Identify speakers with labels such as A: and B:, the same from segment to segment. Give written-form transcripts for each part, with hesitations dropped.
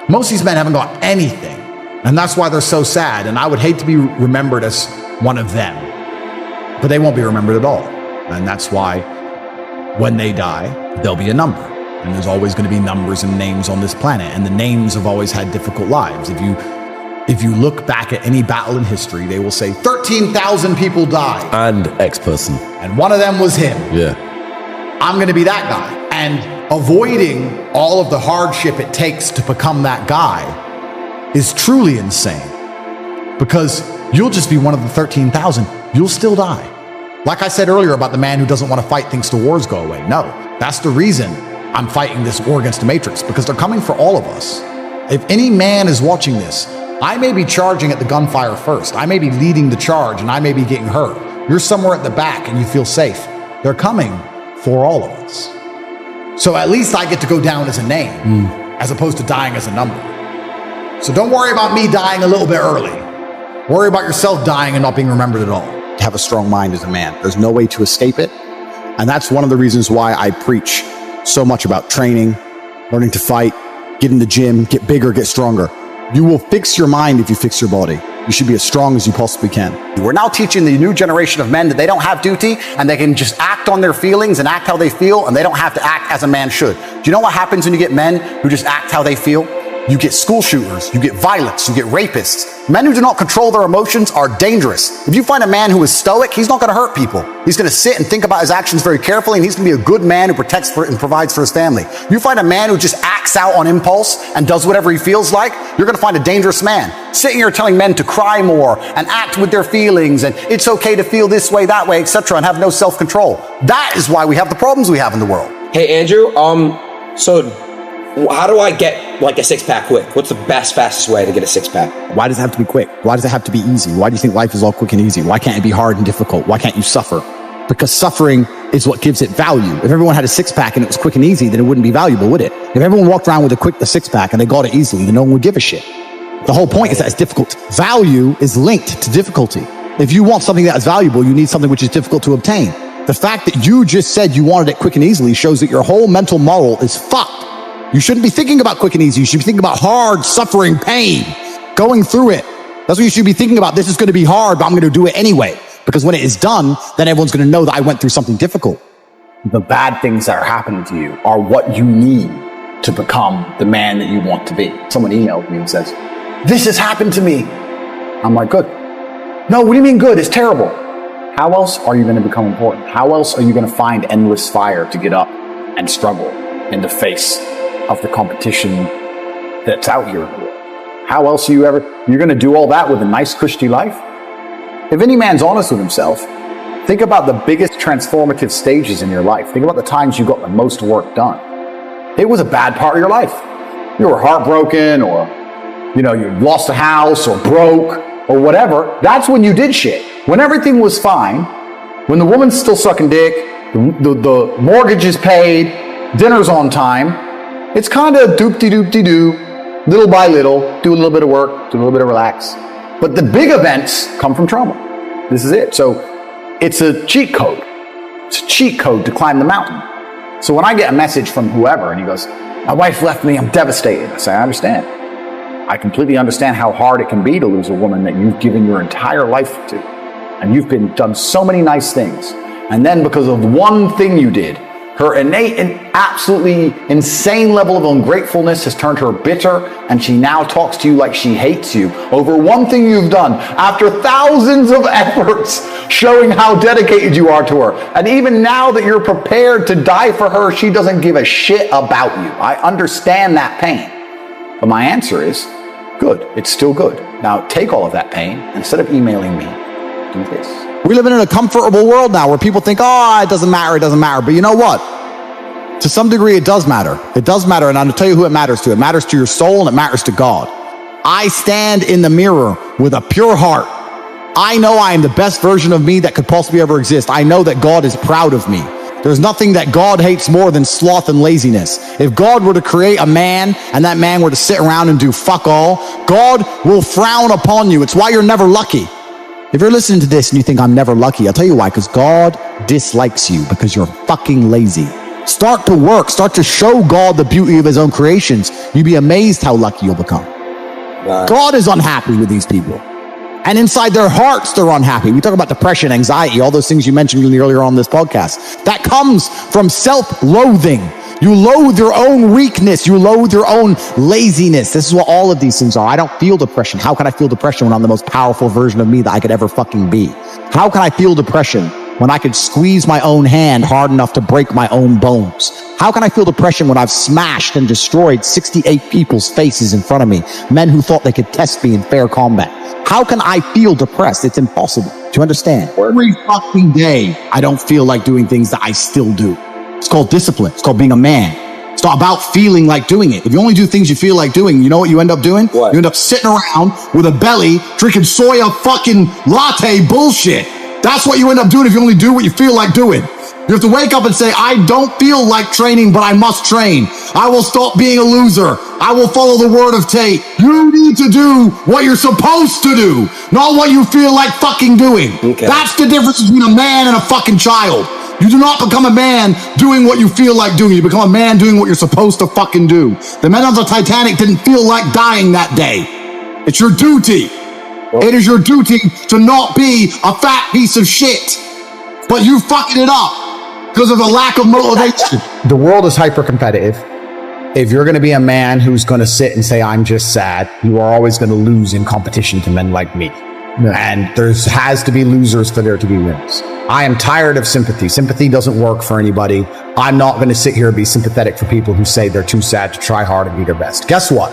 A: Most of these men haven't got anything, and that's why they're so sad. And I would hate to be remembered as one of them, but they won't be remembered at all. And that's why when they die, there'll be a number. And there's always going to be numbers and names on this planet, and the names have always had difficult lives. If you look back at any battle in history, they will say 13,000 people died.
B: And X person.
A: And one of them was him.
B: Yeah.
A: I'm going to be that guy. And avoiding all of the hardship it takes to become that guy is truly insane, because you'll just be one of the 13,000. You'll still die. Like I said earlier about the man who doesn't want to fight things till wars go away. No, that's the reason I'm fighting this war against the Matrix, because they're coming for all of us. If any man is watching this, I may be charging at the gunfire first. I may be leading the charge and I may be getting hurt. You're somewhere at the back and you feel safe. They're coming for all of us. So at least I get to go down as a name as opposed to dying as a number. So don't worry about me dying a little bit early. Worry about yourself dying and not being remembered at all. Have a strong mind as a man. There's no way to escape it. And that's one of the reasons why I preach so much about training, learning to fight, get in the gym, get bigger, get stronger. You will fix your mind if you fix your body. You should be as strong as you possibly can. We're now teaching the new generation of men that they don't have duty and they can just act on their feelings and act how they feel, and they don't have to act as a man should. Do you know what happens when you get men who just act how they feel? You get school shooters, you get violence, you get rapists. Men who do not control their emotions are dangerous. If you find a man who is stoic, he's not going to hurt people. He's going to sit and think about his actions very carefully, and he's going to be a good man who protects for and provides for his family. You find a man who just acts out on impulse and does whatever he feels like, you're going to find a dangerous man. Sitting here telling men to cry more and act with their feelings and it's okay to feel this way, that way, etc., and have no self-control. That is why we have the problems we have in the world.
C: Hey, Andrew, so how do I get like a six-pack quick? What's the fastest way to get a six-pack?
A: Why does it have to be quick? Why does it have to be easy? Why do you think life is all quick and easy? Why can't it be hard and difficult? Why can't you suffer? Because suffering is what gives it value. If everyone had a six-pack and it was quick and easy, then it wouldn't be valuable, would it? If everyone walked around with a six-pack and they got it easily, then no one would give a shit. The whole point is that it's difficult. Value is linked to difficulty. If you want something that is valuable, you need something which is difficult to obtain. The fact that you just said you wanted it quick and easily shows that your whole mental model is fucked. You shouldn't be thinking about quick and easy. You should be thinking about hard, suffering, pain, going through it. That's what you should be thinking about. This is going to be hard, but I'm going to do it anyway. Because when it is done, then everyone's going to know that I went through something difficult. The bad things that are happening to you are what you need to become the man that you want to be. Someone emailed me and says, "This has happened to me." I'm like, good. No, what do you mean good? It's terrible. How else are you going to become important? How else are you going to find endless fire to get up and struggle in the face of the competition that's out here in the world? How else are you're going to do all that with a nice, cushy life? If any man's honest with himself, think about the biggest transformative stages in your life. Think about the times you got the most work done. It was a bad part of your life. You were heartbroken, or, you lost a house, or broke, or whatever. That's when you did shit. When everything was fine, when the woman's still sucking dick, the mortgage is paid, dinner's on time, it's kind of doop-de-doop-de-doo, little by little, do a little bit of work, do a little bit of relax. But the big events come from trauma. This is it. So it's a cheat code. It's a cheat code to climb the mountain. So when I get a message from whoever and he goes, "My wife left me, I'm devastated," I say, I understand. I completely understand how hard it can be to lose a woman that you've given your entire life to. And you've done so many nice things. And then because of one thing you did, her innate and absolutely insane level of ungratefulness has turned her bitter, and she now talks to you like she hates you over one thing you've done after thousands of efforts showing how dedicated you are to her. And even now that you're prepared to die for her, she doesn't give a shit about you. I understand that pain. But my answer is, good. It's still good. Now take all of that pain, and instead of emailing me, do this. We live in a comfortable world now where people think, oh, it doesn't matter. But you know what? To some degree, it does matter. It does matter, and I'm going to tell you who it matters to. It matters to your soul, and it matters to God. I stand in the mirror with a pure heart. I know I am the best version of me that could possibly ever exist. I know that God is proud of me. There's nothing that God hates more than sloth and laziness. If God were to create a man and that man were to sit around and do fuck all, God will frown upon you. It's why you're never lucky. If you're listening to this and you think I'm never lucky, I'll tell you why, because God dislikes you because you're fucking lazy. Start to work. Start to show God the beauty of his own creations. You'd be amazed how lucky you'll become.
C: Wow.
A: God is unhappy with these people. And inside their hearts, they're unhappy. We talk about depression, anxiety, all those things you mentioned really earlier on this podcast. That comes from self-loathing. You loathe your own weakness. You loathe your own laziness. This is what all of these things are. I don't feel depression. How can I feel depression when I'm the most powerful version of me that I could ever fucking be? How can I feel depression when I could squeeze my own hand hard enough to break my own bones? How can I feel depression when I've smashed and destroyed 68 people's faces in front of me, men who thought they could test me in fair combat? How can I feel depressed? It's impossible. Do you understand? Every fucking day, I don't feel like doing things that I still do. It's called discipline. It's called being a man. It's not about feeling like doing it. If you only do things you feel like doing, you know what you end up doing?
C: What?
A: You end up sitting around with a belly, drinking soya fucking latte bullshit. That's what you end up doing if you only do what you feel like doing. You have to wake up and say, I don't feel like training, but I must train. I will stop being a loser. I will follow the word of Tate. You need to do what you're supposed to do, not what you feel like fucking doing.
C: Okay.
A: That's the difference between a man and a fucking child. You do not become a man doing what you feel like doing. You become a man doing what you're supposed to fucking do. The men on the Titanic didn't feel like dying that day. It's your duty. It is your duty to not be a fat piece of shit. But you fucking it up because of a lack of motivation.
B: The world is hyper competitive. If you're going to be a man who's going to sit and say, I'm just sad, you are always going to lose in competition to men like me. Yeah. And there has to be losers for there to be winners. I am tired of sympathy. Sympathy doesn't work for anybody. I'm not going to sit here and be sympathetic for people who say they're too sad to try hard and be their best. Guess what?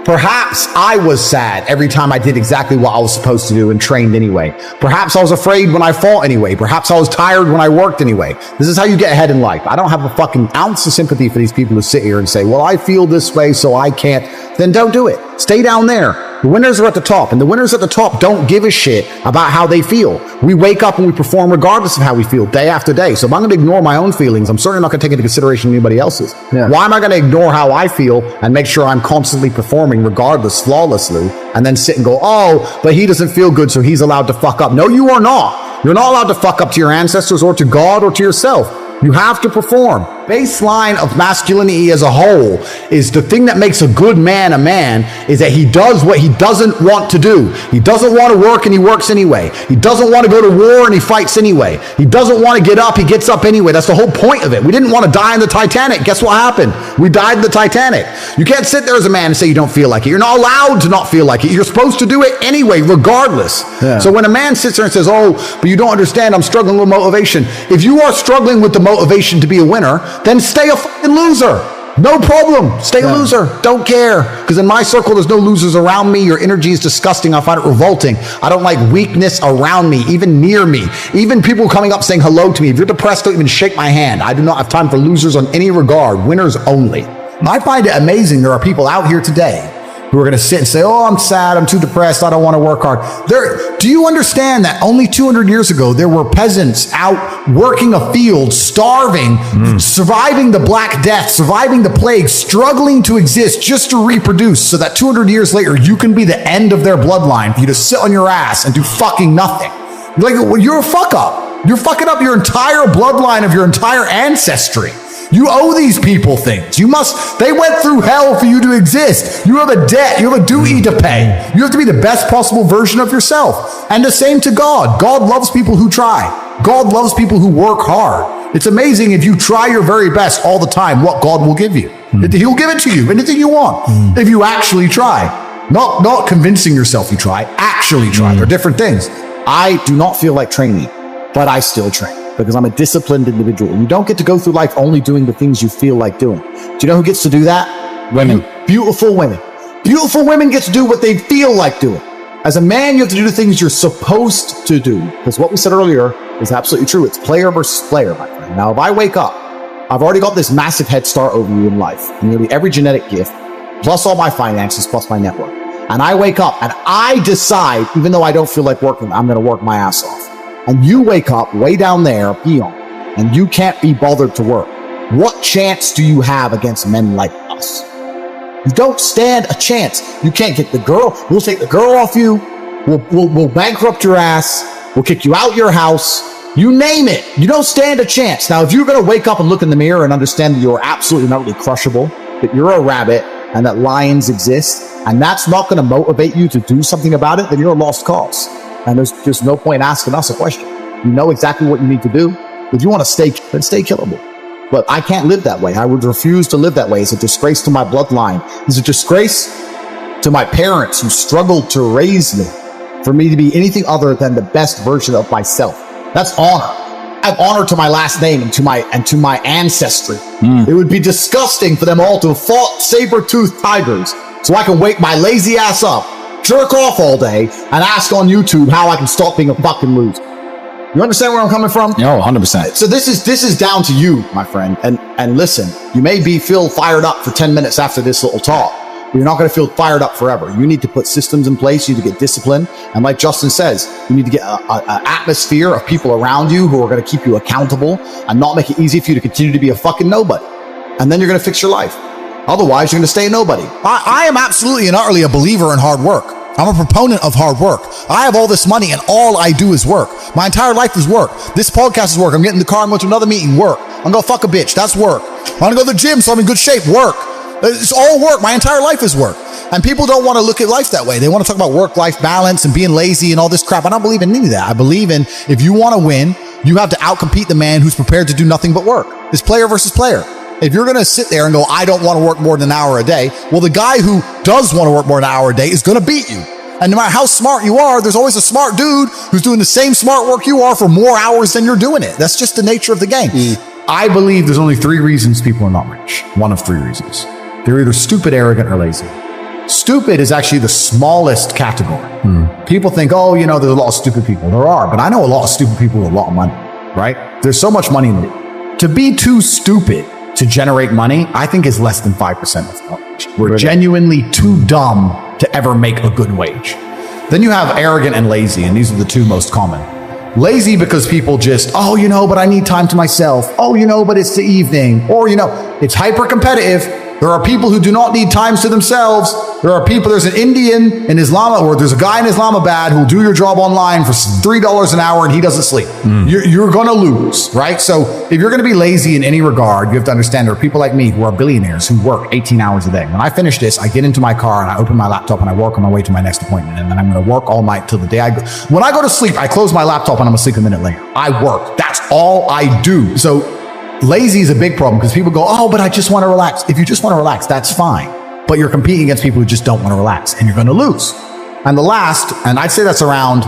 B: Perhaps I was sad every time I did exactly what I was supposed to do and trained anyway. Perhaps I was afraid when I fought anyway. Perhaps I was tired when I worked anyway. This is how you get ahead in life. I don't have a fucking ounce of sympathy for these people who sit here and say, well, I feel this way, so I can't. Then don't do it. Stay down there. The winners are at the top, and the winners at the top don't give a shit about how they feel. We wake up and we perform regardless of how we feel day after day. So if I'm going to ignore my own feelings, I'm certainly not going to take into consideration anybody else's. Yeah. Why am I going to ignore how I feel and make sure I'm constantly performing regardless, flawlessly, and then sit and go, oh, but he doesn't feel good, so he's allowed to fuck up. No, you are not. You're not allowed to fuck up to your ancestors or to God or to yourself. You have to perform. Baseline of masculinity as a whole is the thing that makes a good man is that he does what he doesn't want to do. He doesn't want to work and he works anyway. He doesn't want to go to war and he fights anyway. He doesn't want to get up, he gets up anyway. That's the whole point of it. We didn't want to die in the Titanic. Guess what happened? We died in the Titanic. You can't sit there as a man and say you don't feel like it. You're not allowed to not feel like it. You're supposed to do it anyway, regardless. Yeah. So when a man sits there and says, oh, but you don't understand, I'm struggling with motivation. If you are struggling with the motivation to be a winner, then stay a fucking loser. No problem. Stay a loser. Don't care. Because in my circle, there's no losers around me. Your energy is disgusting. I find it revolting. I don't like weakness around me, even near me. Even people coming up saying hello to me. If you're depressed, don't even shake my hand. I do not have time for losers on any regard. Winners only. I find it amazing there are people out here today who are going to sit and say, oh, I'm sad, I'm too depressed, I don't want to work hard. Do you understand that only 200 years ago, there were peasants out working a field, starving, surviving the Black Death, surviving the plague, struggling to exist just to reproduce so that 200 years later, you can be the end of their bloodline for you to sit on your ass and do fucking nothing. Like, well, you're a fuck up. You're fucking up your entire bloodline of your entire ancestry. You owe these people things. They went through hell for you to exist. You have a debt. You have a duty to pay. You have to be the best possible version of yourself. And the same to God. God loves people who try. God loves people who work hard. It's amazing if you try your very best all the time, what God will give you. He'll give it to you, anything you want, if you actually try. Not convincing yourself you try, actually try. They're different things. I do not feel like training, but I still train. Because I'm a disciplined individual. You don't get to go through life only doing the things you feel like doing. Do you know who gets to do that? Women. Beautiful women. Beautiful women get to do what they feel like doing. As a man, you have to do the things you're supposed to do. Because what we said earlier is absolutely true. It's player versus player, my friend. Now, if I wake up, I've already got this massive head start over you in life. Nearly every genetic gift, plus all my finances, plus my network. And I wake up and I decide, even though I don't feel like working, I'm going to work my ass off. And you wake up way down there, peon, and you can't be bothered to work. What chance do you have against men like us? You don't stand a chance. You can't get the girl. We'll take the girl off you. We'll bankrupt your ass. We'll kick you out your house.
A: You name it. You don't stand a chance. Now, if you're going to wake up and look in the mirror and understand that you're absolutely not really crushable, that you're a rabbit and that lions exist, and that's not going to motivate you to do something about it, then you're a lost cause. And there's just no point asking us a question. You know exactly what you need to do. If you want to stay, then stay killable. But I can't live that way. I would refuse to live that way. It's a disgrace to my bloodline. It's a disgrace to my parents who struggled to raise me for me to be anything other than the best version of myself. That's honor. I have honor to my last name and to my ancestry. It would be disgusting for them all to have fought saber-toothed tigers so I can wake my lazy ass up, jerk off all day, and ask on YouTube how I can stop being a fucking loser. You understand where I'm coming from?
B: No, 100%.
A: So this is down to you, my friend. And listen, you may feel fired up for 10 minutes after this little talk, but you're not going to feel fired up forever. You need to put systems in place. You need to get discipline. And like Justin says, you need to get an atmosphere of people around you who are going to keep you accountable and not make it easy for you to continue to be a fucking nobody. And then you're going to fix your life. Otherwise, you're going to stay a nobody.
D: I am absolutely and utterly a believer in hard work. I'm a proponent of hard work. I have all this money and all I do is work. My entire life is work. This podcast is work. I'm getting in the car and going to another meeting, work. I'm going to fuck a bitch. That's work. I want to go to the gym so I'm in good shape, work. It's all work. My entire life is work. And people don't want to look at life that way. They want to talk about work-life balance and being lazy and all this crap. I don't believe in any of that. I believe in if you want to win, you have to outcompete the man who's prepared to do nothing but work. It's player versus player. If you're going to sit there and go, I don't want to work more than an hour a day, well, the guy who does want to work more than an hour a day is going to beat you. And no matter how smart you are, there's always a smart dude who's doing the same smart work you are for more hours than you're doing it. That's just the nature of the game.
B: I believe there's only 3 reasons people are not rich. One of 3 reasons. They're either stupid, arrogant, or lazy. Stupid is actually the smallest category. People think, oh, you know, there's a lot of stupid people. There are, but I know a lot of stupid people with a lot of money, right? There's so much money in it. To be too stupid to generate money, I think is less than 5% of knowledge. We're genuinely too dumb to ever make a good wage. Then you have arrogant and lazy, and these are the 2 most common. Lazy because people just, oh, you know, but I need time to myself. Oh, you know, but it's the evening. Or, you know, it's hyper competitive. There are people who do not need times to themselves. There's an Indian in Islam, or there's a guy in Islamabad who'll do your job online for $3 an hour and he doesn't sleep. You're going to lose, right? So if you're going to be lazy in any regard, you have to understand there are people like me who are billionaires who work 18 hours a day. When I finish this, I get into my car and I open my laptop and I work on my way to my next appointment. And then I'm going to work all night till the day I go. When I go to sleep, I close my laptop and I'm asleep a minute later. I work. That's all I do. So lazy is a big problem because people go, oh, but I just want to relax. If you just want to relax, that's fine. But you're competing against people who just don't want to relax and you're going to lose. And the last, and I'd say that's around,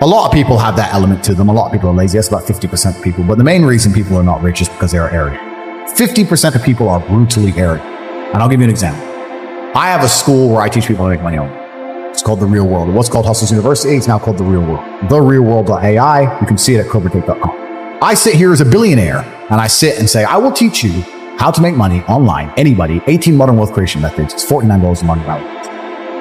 B: a lot of people have that element to them. A lot of people are lazy. That's about 50% of people. But the main reason people are not rich is because they are arrogant. 50% of people are brutally arrogant. And I'll give you an example. I have a school where I teach people how to make money online. It's called The Real World. It was called Hustles University. It's now called The Real World. TheRealWorld.ai. You can see it at CobraTake.com. I sit here as a billionaire and I sit and say, I will teach you how to make money online. Anybody, 18 modern wealth creation methods. It's $49 a month.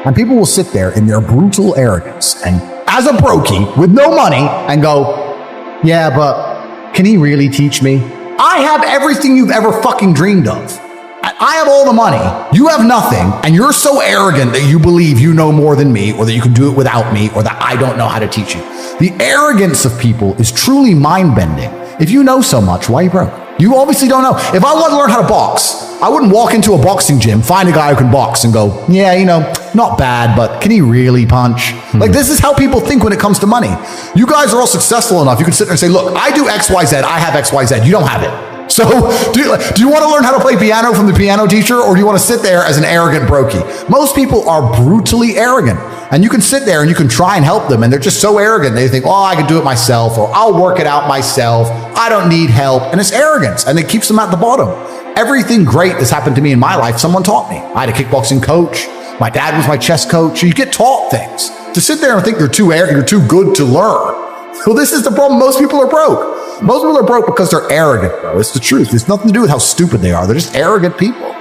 B: And people will sit there in their brutal arrogance and as a brokey with no money and go, yeah, but can he really teach me? I have everything you've ever fucking dreamed of. I have all the money. You have nothing. And you're so arrogant that you believe you know more than me or that you can do it without me or that I don't know how to teach you. The arrogance of people is truly mind-bending. If you know so much, why are you broke? You obviously don't know. If I want to learn how to box, I wouldn't walk into a boxing gym, find a guy who can box and go, yeah, you know, not bad, but can he really punch? Like, this is how people think when it comes to money. You guys are all successful enough. You can sit there and say, look, I do X, Y, Z. I have X, Y, Z. You don't have it. So do you want to learn how to play piano from the piano teacher, or do you want to sit there as an arrogant brokey? Most people are brutally arrogant, and you can sit there and you can try and help them, and they're just so arrogant. They think, oh, I can do it myself, or I'll work it out myself. I don't need help. And it's arrogance, and it keeps them at the bottom. Everything great that's happened to me in my life, someone taught me. I had a kickboxing coach. My dad was my chess coach. You get taught things. To sit there and think you're too good to learn. Well, this is the problem. Most people are broke. Most people are broke because they're arrogant, bro. It's the truth. It's nothing to do with how stupid they are. They're just arrogant people.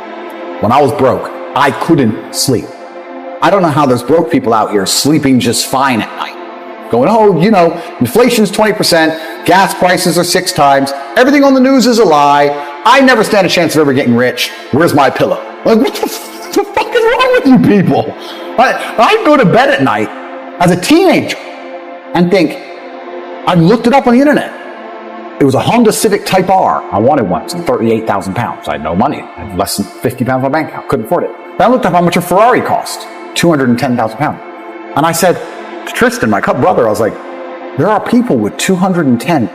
A: When I was broke, I couldn't sleep. I don't know how there's broke people out here sleeping just fine at night. Going, oh, you know, inflation's 20%, gas prices are 6 times, everything on the news is a lie, I never stand a chance of ever getting rich, where's my pillow? Like, what the fuck is wrong with you people? I go to bed at night as a teenager and think, I looked it up on the internet. It was a Honda Civic Type R. I wanted one. It was 38,000 pounds. I had no money. I had less than 50 pounds on my bank account. Couldn't afford it. Then I looked up how much a Ferrari cost. 210,000 pounds. And I said to Tristan, my brother, I was like, there are people with 210